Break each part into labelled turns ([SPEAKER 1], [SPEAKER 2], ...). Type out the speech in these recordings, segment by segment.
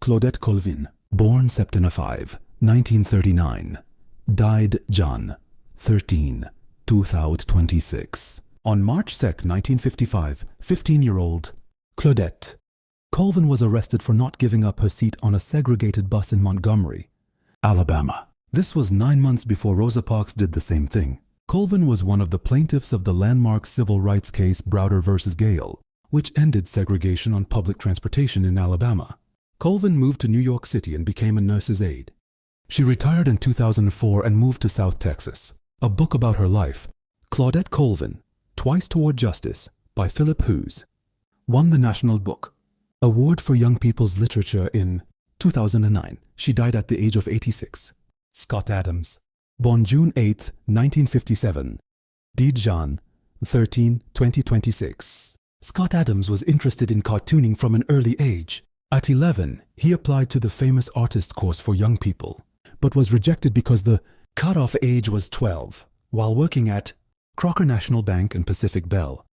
[SPEAKER 1] Claudette Colvin, born September 5, 1939, died Jan 13, 2026. On March 2, 1955, 15-year-old Claudette Colvin was arrested for not giving up her seat on a segregated bus in Montgomery, Alabama. This was 9 months before Rosa Parks did the same thing. Colvin was one of the plaintiffs of the landmark civil rights case Browder v. Gale, which ended segregation on public transportation in Alabama. Colvin moved to New York City and became a nurse's aide. She retired in 2004 and moved to South Texas. A book about her life, Claudette Colvin, Twice Toward Justice, by Philip Hughes, won the National Book Award for Young People's Literature in 2009. She died at the age of 86. Scott Adams, born June 8, 1957, died Jan 13, 2026. Scott Adams was interested in cartooning from an early age. At 11, he applied to the famous artist course for young people, but was rejected because the cutoff age was 12, while working at Crocker National Bank and Pacific Bell.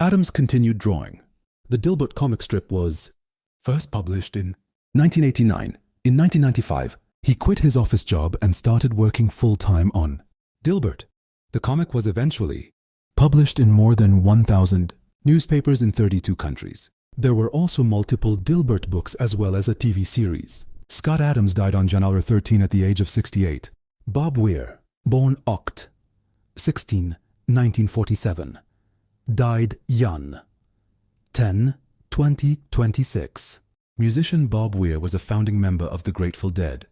[SPEAKER 1] Adams continued drawing. The Dilbert comic strip was first published in 1989. In 1995, he quit his office job and started working full-time on Dilbert. The comic was eventually published in more than 1,000 newspapers in 32 countries. There were also multiple Dilbert books as well as a TV series. Scott Adams died on January 13 at the age of 68. Bob Weir, born Oct. 16, 1947, died Jan 10, 2026. Musician Bob Weir was a founding member of the Grateful Dead,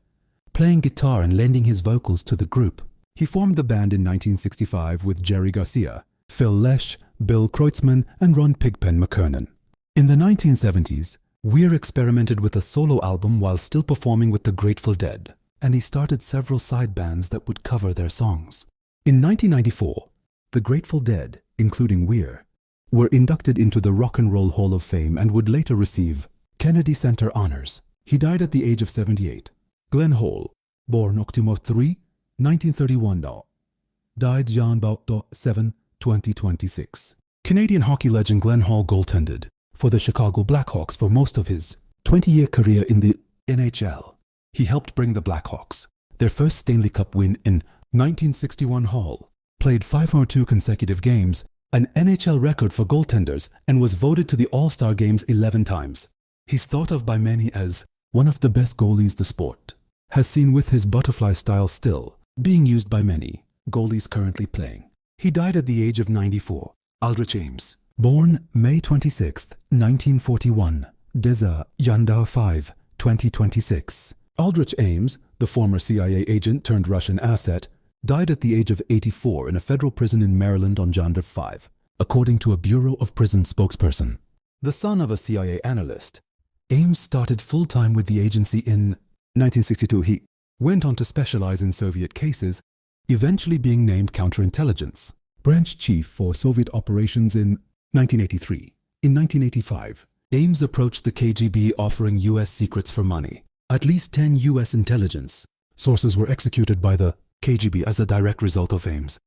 [SPEAKER 1] playing guitar and lending his vocals to the group. He formed the band in 1965 with Jerry Garcia, Phil Lesh, Bill Kreutzmann, and Ron Pigpen McKernan. In the 1970s, Weir experimented with a solo album while still performing with the Grateful Dead, and he started several side bands that would cover their songs. In 1994, the Grateful Dead, including Weir, were inducted into the Rock and Roll Hall of Fame and would later receive Kennedy Center honors. He died at the age of 78. Glenn Hall, born October 3, 1931, died Jan 7, 2026. Canadian hockey legend Glenn Hall goaltended for the Chicago Blackhawks for most of his 20-year career in the NHL. He helped bring the Blackhawks their first Stanley Cup win in 1961. Hall played 502 consecutive games, an NHL record for goaltenders, and was voted to the All-Star games 11 times. He's thought of by many as one of the best goalies the sport has seen, with his butterfly style still being used by many goalies currently playing. He died at the age of 94. Aldrich Ames, born May 26, 1941, Deza Yandar 5, 2026. Aldrich Ames, the former CIA agent turned Russian asset, died at the age of 84 in a federal prison in Maryland on January 5, according to a Bureau of Prison spokesperson. The son of a CIA analyst, Ames started full-time with the agency in 1962. He went on to specialize in Soviet cases, eventually being named counterintelligence branch chief for Soviet operations in 1983. In 1985, Ames approached the KGB offering U.S. secrets for money. At least 10 U.S. intelligence sources were executed by the KGB as a direct result of Ames'